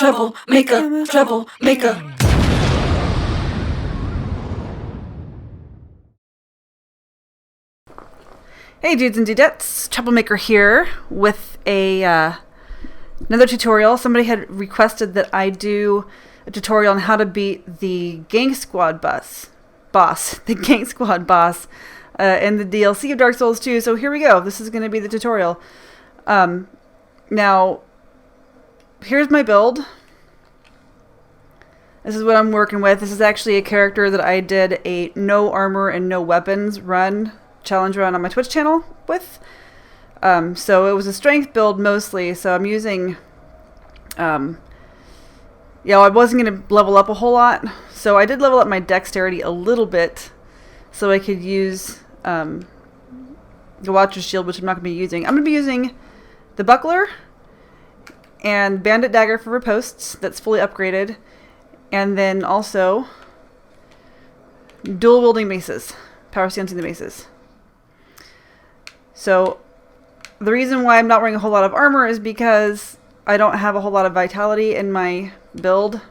troublemaker, troublemaker. Hey dudes and dudettes, Troublemaker here with another tutorial. Somebody had requested that I do a tutorial on how to beat the Gank Squad boss, the Gank Squad boss in the DLC of Dark Souls 2. So here we go. This is going to be the tutorial. Now, here's my build. This is what I'm working with. This is actually a character that I did a no armor and no weapons challenge run on my Twitch channel with. So it was a strength build mostly, so I'm using I wasn't going to level up a whole lot, so I did level up my dexterity a little bit so I could use the Watcher's Shield, which I'm not going to be using. I'm going to be using the Buckler and Bandit Dagger for riposts, that's fully upgraded, and then also dual wielding maces, power stancing the maces. So the reason why I'm not wearing a whole lot of armor is because I don't have a whole lot of vitality in my build.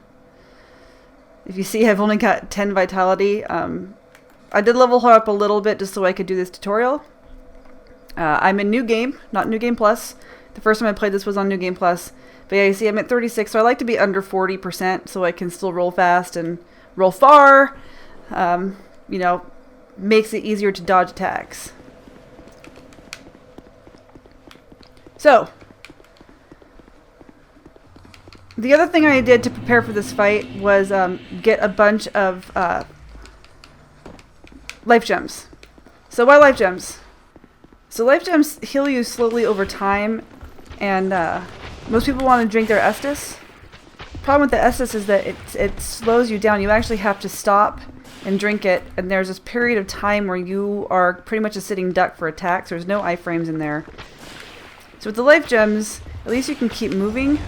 If you see, I've only got 10 vitality. I did level her up a little bit just so I could do this tutorial. I'm in New Game, not New Game Plus. The first time I played this was on New Game Plus. But yeah, you see I'm at 36, so I like to be under 40% so I can still roll fast and roll far. Makes it easier to dodge attacks. So, the other thing I did to prepare for this fight was get a bunch of life gems. So why life gems? So life gems heal you slowly over time, and most people want to drink their Estus. Problem with the Estus is that it slows you down. You actually have to stop and drink it, and there's this period of time where you are pretty much a sitting duck for attacks. There's no iframes in there. So with the life gems, at least you can keep moving.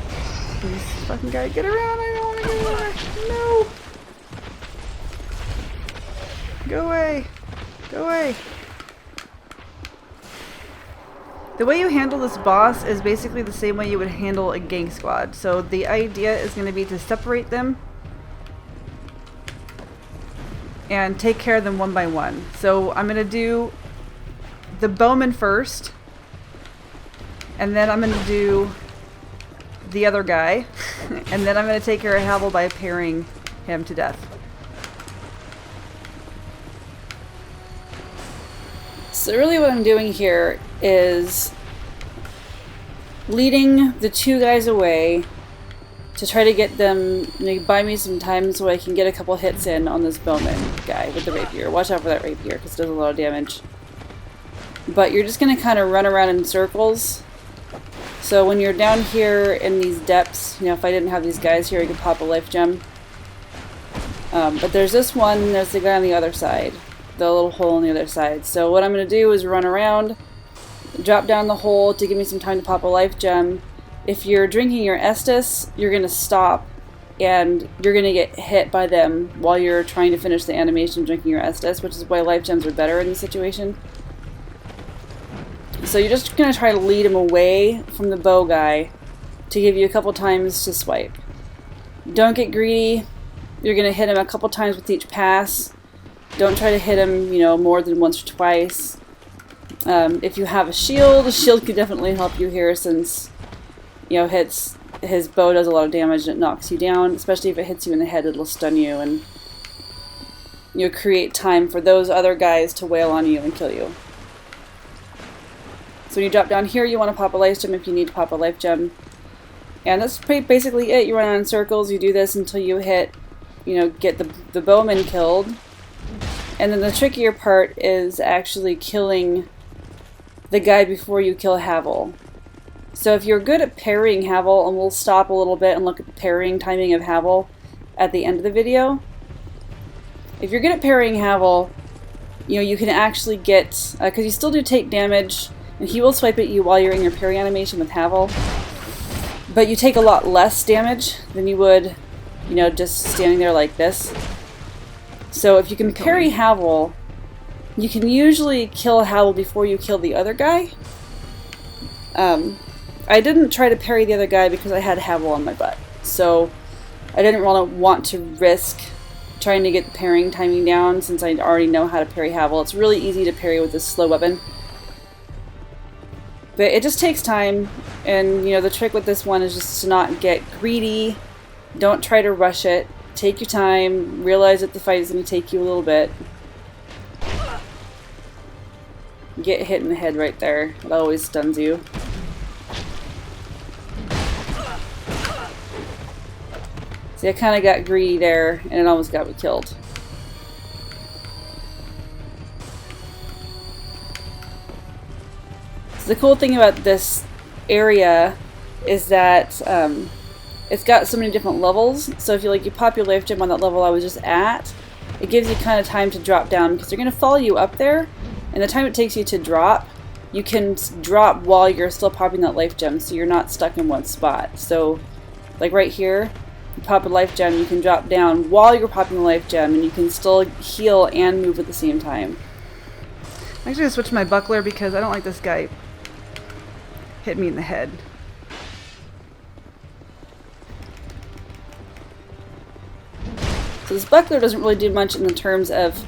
This fucking guy, get around! I don't want to get around! No! Go away! Go away! The way you handle this boss is basically the same way you would handle a Gank Squad. So the idea is going to be to separate them and take care of them one by one. So I'm going to do the bowman first, and then I'm going to do the other guy, and then I'm going to take care of Havel by parrying him to death. So really what I'm doing here is leading the two guys away to try to get them, buy me some time so I can get a couple hits in on this bowman guy with the rapier. Watch out for that rapier because it does a lot of damage. But you're just going to kind of run around in circles. So when you're down here in these depths, if I didn't have these guys here, I could pop a life gem. But there's this one, there's the guy on the other side. The little hole on the other side. So what I'm going to do is run around, drop down the hole to give me some time to pop a life gem. If you're drinking your Estus, you're going to stop and you're going to get hit by them while you're trying to finish the animation of drinking your Estus, which is why life gems are better in this situation. So you're just going to try to lead him away from the bow guy to give you a couple times to swipe. Don't get greedy. You're going to hit him a couple times with each pass. Don't try to hit him, more than once or twice. If you have a shield could definitely help you here since, his bow does a lot of damage and it knocks you down. Especially if it hits you in the head, it'll stun you and create time for those other guys to wail on you and kill you. So when you drop down here, you want to pop a life gem if you need to pop a life gem. And that's basically it. You run in circles, you do this until you hit, get the bowman killed. And then the trickier part is actually killing the guy before you kill Havel. So if you're good at parrying Havel, and we'll stop a little bit and look at the parrying timing of Havel at the end of the video. If you're good at parrying Havel, you can actually get, because you still do take damage, and he will swipe at you while you're in your parry animation with Havel. But you take a lot less damage than you would, just standing there like this. So if you can parry Havel, you can usually kill Havel before you kill the other guy. I didn't try to parry the other guy because I had Havel on my butt. so I didn't really want to risk trying to get the parrying timing down since I already know how to parry Havel. It's really easy to parry with this slow weapon. But it just takes time, and you know, the trick with this one is just to not get greedy. Don't try to rush it. Take your time, realize that the fight is going to take you a little bit. Get hit in the head right there. It always stuns you. See, I kind of got greedy there, and it almost got me killed. So the cool thing about this area is that it's got so many different levels. So if you pop your life gem on that level I was just at, it gives you kind of time to drop down because they're going to follow you up there, and the time it takes you to drop, you can drop while you're still popping that life gem, so you're not stuck in one spot. So like right here, you pop a life gem, you can drop down while you're popping the life gem, and you can still heal and move at the same time. I'm actually going to switch to my buckler because I don't like this guy hit me in the head. So this buckler doesn't really do much in the terms of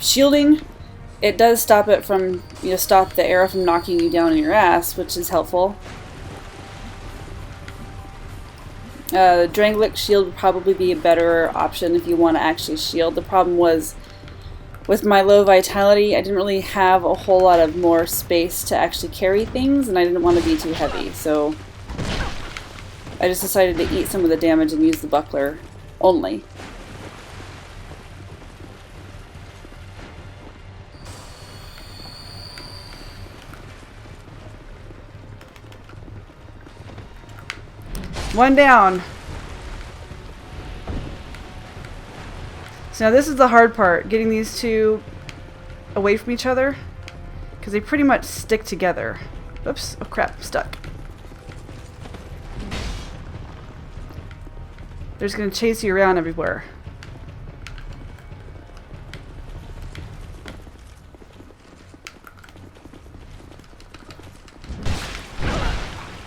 shielding. It does stop it from, stop the arrow from knocking you down in your ass, which is helpful. Dranglick shield would probably be a better option if you want to actually shield. The problem was, with my low vitality, I didn't really have a whole lot of more space to actually carry things, and I didn't want to be too heavy, so I just decided to eat some of the damage and use the buckler only. One down. So now this is the hard part, getting these two away from each other, because they pretty much stick together. Oops, oh crap, I'm stuck. They're just going to chase you around everywhere.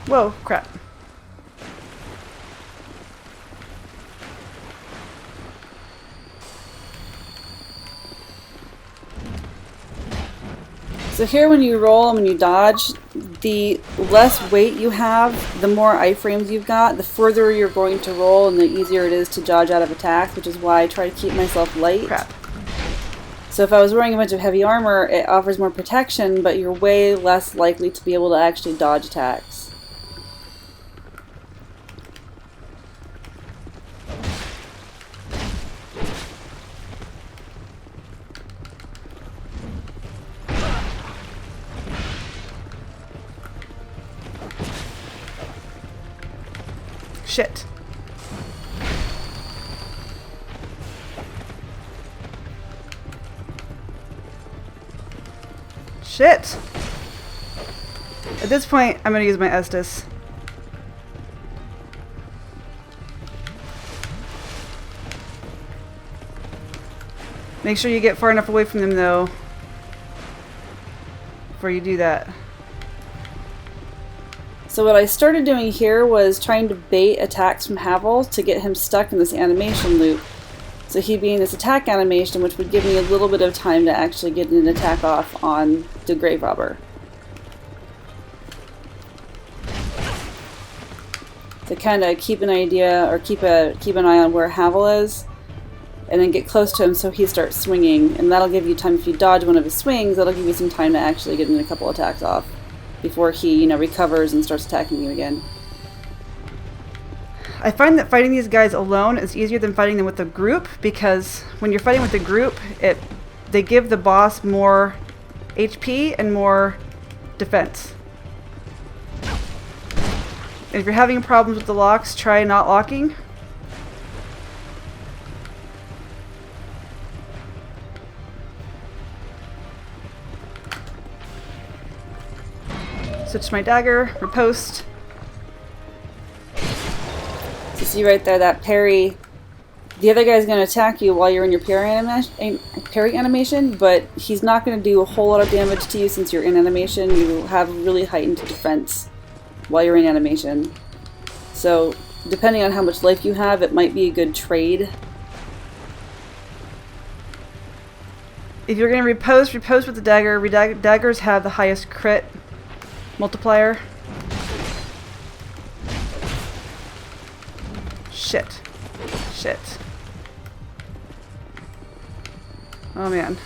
Whoa, crap. So here when you roll and when you dodge, the less weight you have, the more iframes you've got, the further you're going to roll and the easier it is to dodge out of attacks, which is why I try to keep myself light. Crap. So if I was wearing a bunch of heavy armor, it offers more protection, but you're way less likely to be able to actually dodge attacks. Shit. Shit. At this point, I'm going to use my Estus. Make sure you get far enough away from them, though, before you do that. So what I started doing here was trying to bait attacks from Havel to get him stuck in this animation loop. So he'd be in this attack animation, which would give me a little bit of time to actually get an attack off on the Grave Robber. To kind of keep an idea, or keep an eye on where Havel is, and then get close to him so he starts swinging, and that'll give you time. If you dodge one of his swings, that'll give you some time to actually get in a couple attacks off before he, recovers and starts attacking you again. I find that fighting these guys alone is easier than fighting them with a group, because when you're fighting with a group, they give the boss more HP and more defense. And if you're having problems with the locks, try not locking. Switch my dagger, riposte. So see right there, that parry, the other guy's going to attack you while you're in your parry animation, but he's not going to do a whole lot of damage to you since you're in animation. You have really heightened defense while you're in animation. So depending on how much life you have, it might be a good trade. If you're going to riposte, riposte with the dagger. Daggers have the highest crit multiplier. Shit. Shit. Oh man.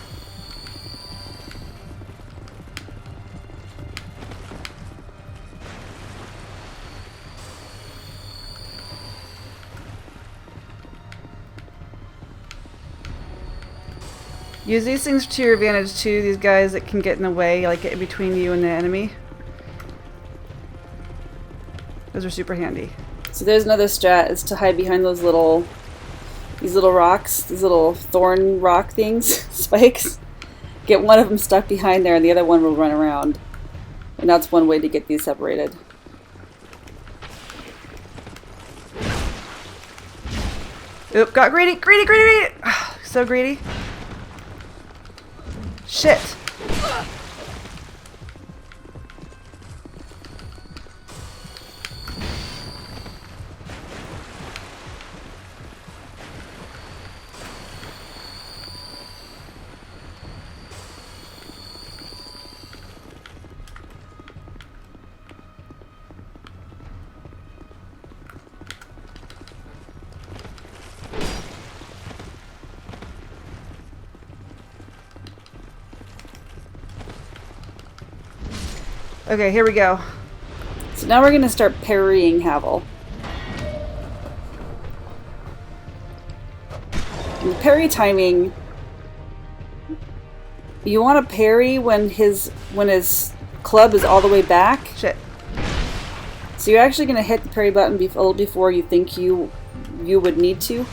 Use these things to your advantage too, these guys that can get in the way, like get in between you and the enemy. Those are super handy. So there's another strat, is to hide behind these little rocks, these little thorn rock things, spikes. Get one of them stuck behind there and the other one will run around. And that's one way to get these separated. Oop, got greedy, greedy, greedy, greedy! So greedy. Shit. Okay, here we go. So now we're going to start parrying Havel. And the parry timing, you want to parry when his club is all the way back. Shit. So you're actually going to hit the parry button a little before you think you would need to.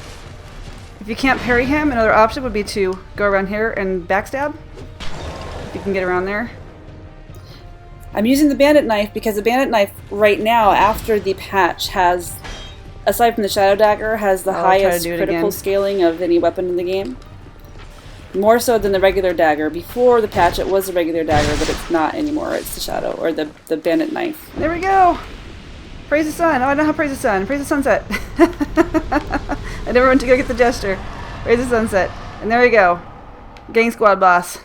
If you can't parry him, another option would be to go around here and backstab. If you can get around there. I'm using the bandit knife because the bandit knife right now, after the patch, has, aside from the shadow dagger, has the highest critical scaling of any weapon in the game. More so than the regular dagger. Before the patch it was the regular dagger, but it's not anymore. It's the shadow, or the bandit knife. There we go! Praise the sun! Oh, I know how to praise the sun. Praise the sunset! I never went to go get the gesture. Praise the sunset. And there we go. Gang squad boss.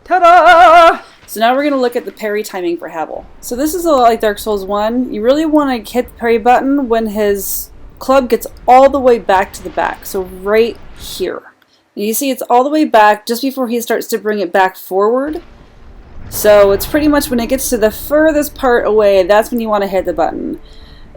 Ta-da! So now we're going to look at the parry timing for Havel. So this is a lot like Dark Souls 1. You really want to hit the parry button when his club gets all the way back to the back. So right here. And you see it's all the way back just before he starts to bring it back forward. So it's pretty much when it gets to the furthest part away, that's when you want to hit the button.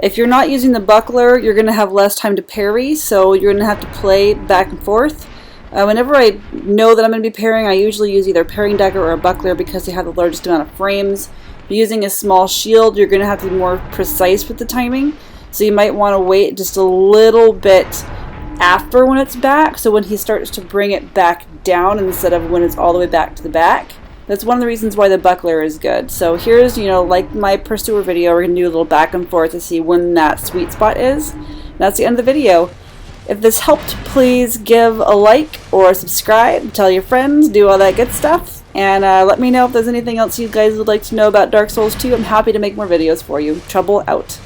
If you're not using the buckler, you're going to have less time to parry, so you're going to have to play back and forth. Whenever I know that I'm going to be parrying, I usually use either a parrying dagger or a buckler because they have the largest amount of frames. But using a small shield, you're going to have to be more precise with the timing. So you might want to wait just a little bit after when it's back, so when he starts to bring it back down instead of when it's all the way back to the back. That's one of the reasons why the buckler is good. So here's, like my pursuer video, we're going to do a little back and forth to see when that sweet spot is. And that's the end of the video. If this helped, please give a like or subscribe, tell your friends, do all that good stuff. And let me know if there's anything else you guys would like to know about Dark Souls 2. I'm happy to make more videos for you. Trouble out.